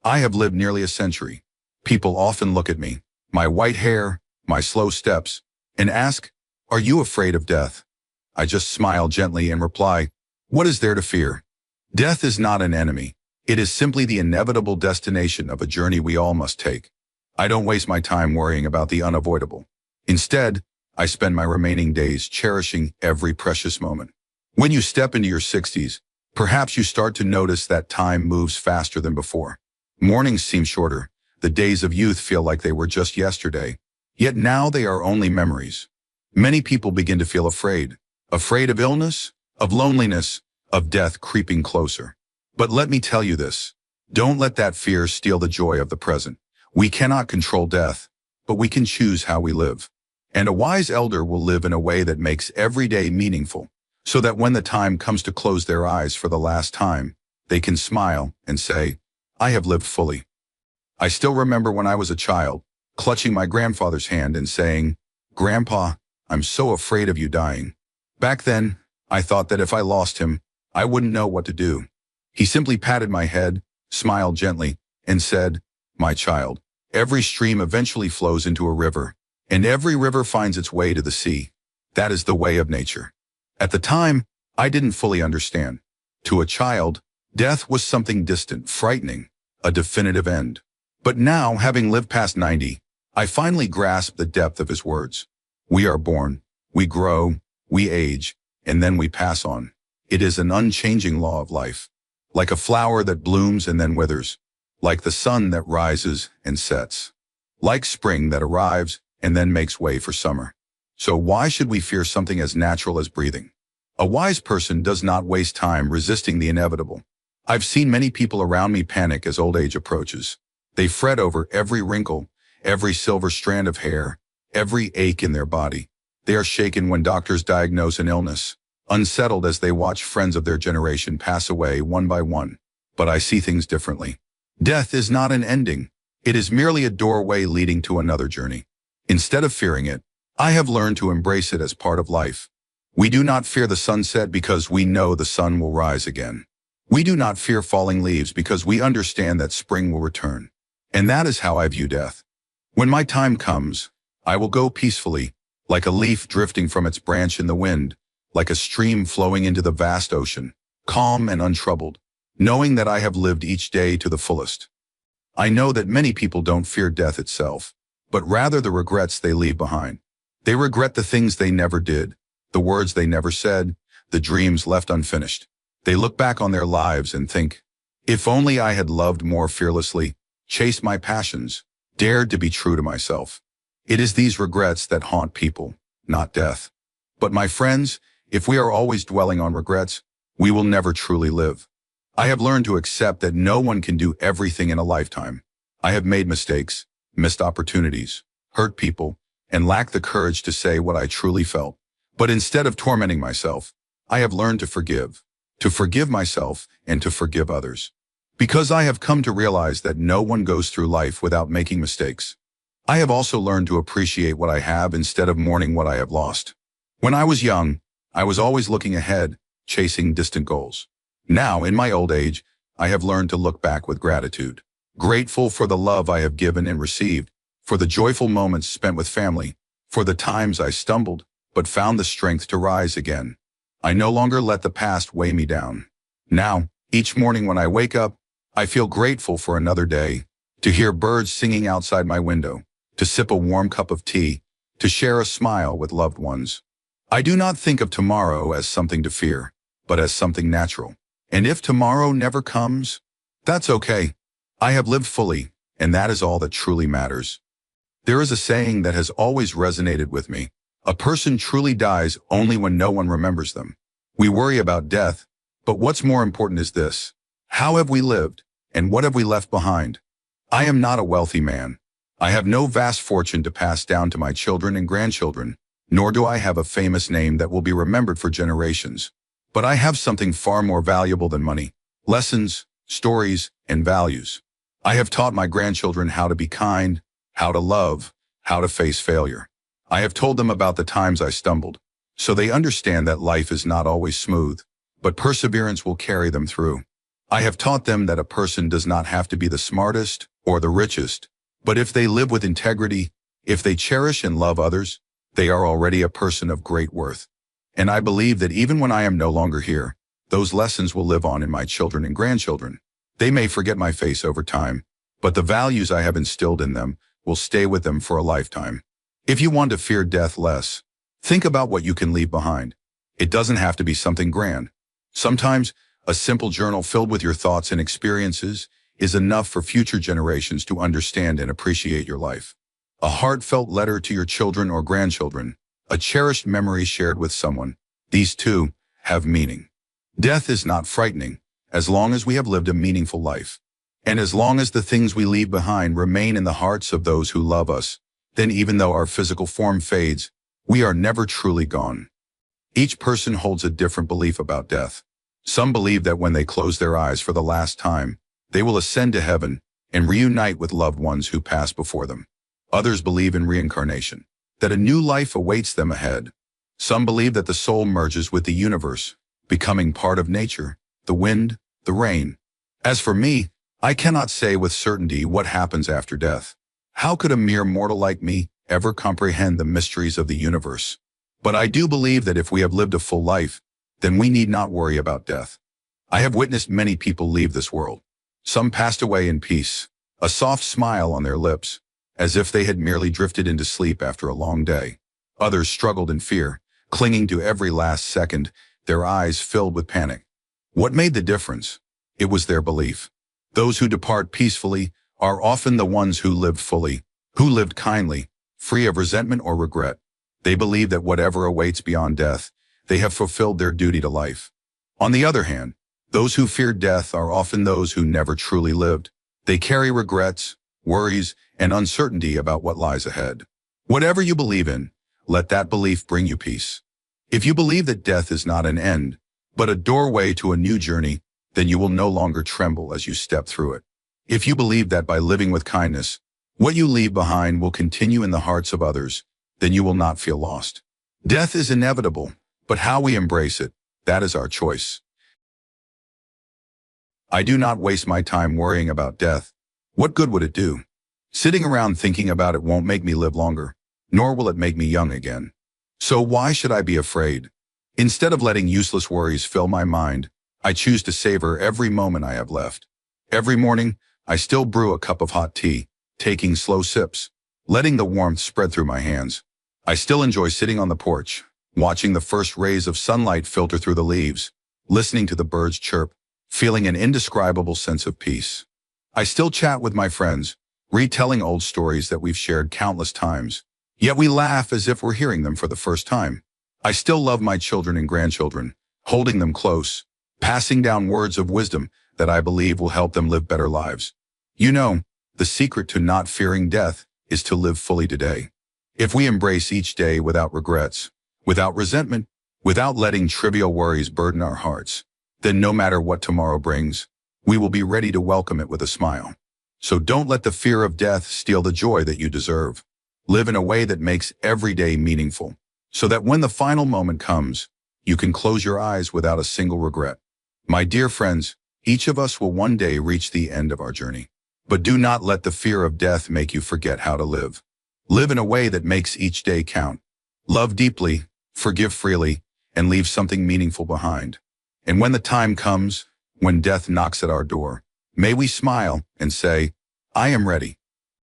I have lived nearly a century. People often look at me, my white hair, my slow steps, and ask, "Are you afraid of death?" I just smile gently and reply, "What is there to fear? Death is not an enemy. It is simply the inevitable destination of a journey we all must take." I don't waste my time worrying about the unavoidable. Instead, I spend my remaining days cherishing every precious moment. When you step into your 60s, perhaps you start to notice that time moves faster than before. Mornings seem shorter. The days of youth feel like they were just yesterday. Yet now they are only memories. Many people begin to feel afraid. Afraid of illness, of loneliness, of death creeping closer. But let me tell you this. Don't let that fear steal the joy of the present. We cannot control death, but we can choose how we live. And a wise elder will live in a way that makes every day meaningful, so that when the time comes to close their eyes for the last time, they can smile and say, "I have lived fully." I still remember when I was a child, clutching my grandfather's hand and saying, "Grandpa, I'm so afraid of you dying." Back then, I thought that if I lost him, I wouldn't know what to do. He simply patted my head, smiled gently, and said, "My child, every stream eventually flows into a river, and every river finds its way to the sea. That is the way of nature." At the time, I didn't fully understand. To a child, death was something distant, frightening, a definitive end. But now, having lived past 90, I finally grasp the depth of his words. We are born, we grow, we age, and then we pass on. It is an unchanging law of life. Like a flower that blooms and then withers. Like the sun that rises and sets. Like spring that arrives and then makes way for summer. So why should we fear something as natural as breathing? A wise person does not waste time resisting the inevitable. I've seen many people around me panic as old age approaches. They fret over every wrinkle, every silver strand of hair, every ache in their body. They are shaken when doctors diagnose an illness, unsettled as they watch friends of their generation pass away one by one. But I see things differently. Death is not an ending. It is merely a doorway leading to another journey. Instead of fearing it, I have learned to embrace it as part of life. We do not fear the sunset because we know the sun will rise again. We do not fear falling leaves because we understand that spring will return. And that is how I view death. When my time comes, I will go peacefully, like a leaf drifting from its branch in the wind, like a stream flowing into the vast ocean, calm and untroubled, knowing that I have lived each day to the fullest. I know that many people don't fear death itself, but rather the regrets they leave behind. They regret the things they never did, the words they never said, the dreams left unfinished. They look back on their lives and think, if only I had loved more fearlessly, chased my passions, dared to be true to myself. It is these regrets that haunt people, not death. But my friends, if we are always dwelling on regrets, we will never truly live. I have learned to accept that no one can do everything in a lifetime. I have made mistakes, missed opportunities, hurt people, and lacked the courage to say what I truly felt. But instead of tormenting myself, I have learned to forgive myself and to forgive others. Because I have come to realize that no one goes through life without making mistakes. I have also learned to appreciate what I have instead of mourning what I have lost. When I was young, I was always looking ahead, chasing distant goals. Now, in my old age, I have learned to look back with gratitude. Grateful for the love I have given and received, for the joyful moments spent with family, for the times I stumbled, but found the strength to rise again. I no longer let the past weigh me down. Now, each morning when I wake up, I feel grateful for another day, to hear birds singing outside my window, to sip a warm cup of tea, to share a smile with loved ones. I do not think of tomorrow as something to fear, but as something natural. And if tomorrow never comes, that's okay. I have lived fully, and that is all that truly matters. There is a saying that has always resonated with me. A person truly dies only when no one remembers them. We worry about death, but what's more important is this. How have we lived, and what have we left behind? I am not a wealthy man. I have no vast fortune to pass down to my children and grandchildren, nor do I have a famous name that will be remembered for generations. But I have something far more valuable than money: lessons, stories, and values. I have taught my grandchildren how to be kind, how to love, how to face failure. I have told them about the times I stumbled, so they understand that life is not always smooth, but perseverance will carry them through. I have taught them that a person does not have to be the smartest or the richest, but if they live with integrity, if they cherish and love others, they are already a person of great worth. And I believe that even when I am no longer here, those lessons will live on in my children and grandchildren. They may forget my face over time, but the values I have instilled in them will stay with them for a lifetime. If you want to fear death less, think about what you can leave behind. It doesn't have to be something grand. Sometimes, a simple journal filled with your thoughts and experiences is enough for future generations to understand and appreciate your life. A heartfelt letter to your children or grandchildren, a cherished memory shared with someone. These too have meaning. Death is not frightening, as long as we have lived a meaningful life. And as long as the things we leave behind remain in the hearts of those who love us, then even though our physical form fades, we are never truly gone. Each person holds a different belief about death. Some believe that when they close their eyes for the last time, they will ascend to heaven and reunite with loved ones who passed before them. Others believe in reincarnation, that a new life awaits them ahead. Some believe that the soul merges with the universe, becoming part of nature, the wind, the rain. As for me, I cannot say with certainty what happens after death. How could a mere mortal like me ever comprehend the mysteries of the universe? But I do believe that if we have lived a full life, then we need not worry about death. I have witnessed many people leave this world. Some passed away in peace, a soft smile on their lips, as if they had merely drifted into sleep after a long day. Others struggled in fear, clinging to every last second, their eyes filled with panic. What made the difference? It was their belief. Those who depart peacefully are often the ones who lived fully, who lived kindly, free of resentment or regret. They believe that whatever awaits beyond death, they have fulfilled their duty to life. On the other hand, those who fear death are often those who never truly lived. They carry regrets, worries, and uncertainty about what lies ahead. Whatever you believe in, let that belief bring you peace. If you believe that death is not an end, but a doorway to a new journey, then you will no longer tremble as you step through it. If you believe that by living with kindness, what you leave behind will continue in the hearts of others, then you will not feel lost. Death is inevitable, but how we embrace it, that is our choice. I do not waste my time worrying about death. What good would it do? Sitting around thinking about it won't make me live longer, nor will it make me young again. So why should I be afraid? Instead of letting useless worries fill my mind, I choose to savor every moment I have left. Every morning, I still brew a cup of hot tea, taking slow sips, letting the warmth spread through my hands. I still enjoy sitting on the porch, watching the first rays of sunlight filter through the leaves, listening to the birds chirp, feeling an indescribable sense of peace. I still chat with my friends, retelling old stories that we've shared countless times, yet we laugh as if we're hearing them for the first time. I still love my children and grandchildren, holding them close, passing down words of wisdom that I believe will help them live better lives. You know, the secret to not fearing death is to live fully today. If we embrace each day without regrets, without resentment, without letting trivial worries burden our hearts, then no matter what tomorrow brings, we will be ready to welcome it with a smile. So don't let the fear of death steal the joy that you deserve. Live in a way that makes every day meaningful, so that when the final moment comes, you can close your eyes without a single regret. My dear friends, each of us will one day reach the end of our journey. But do not let the fear of death make you forget how to live. Live in a way that makes each day count. Love deeply, forgive freely, and leave something meaningful behind. And when the time comes, when death knocks at our door, may we smile and say, I am ready.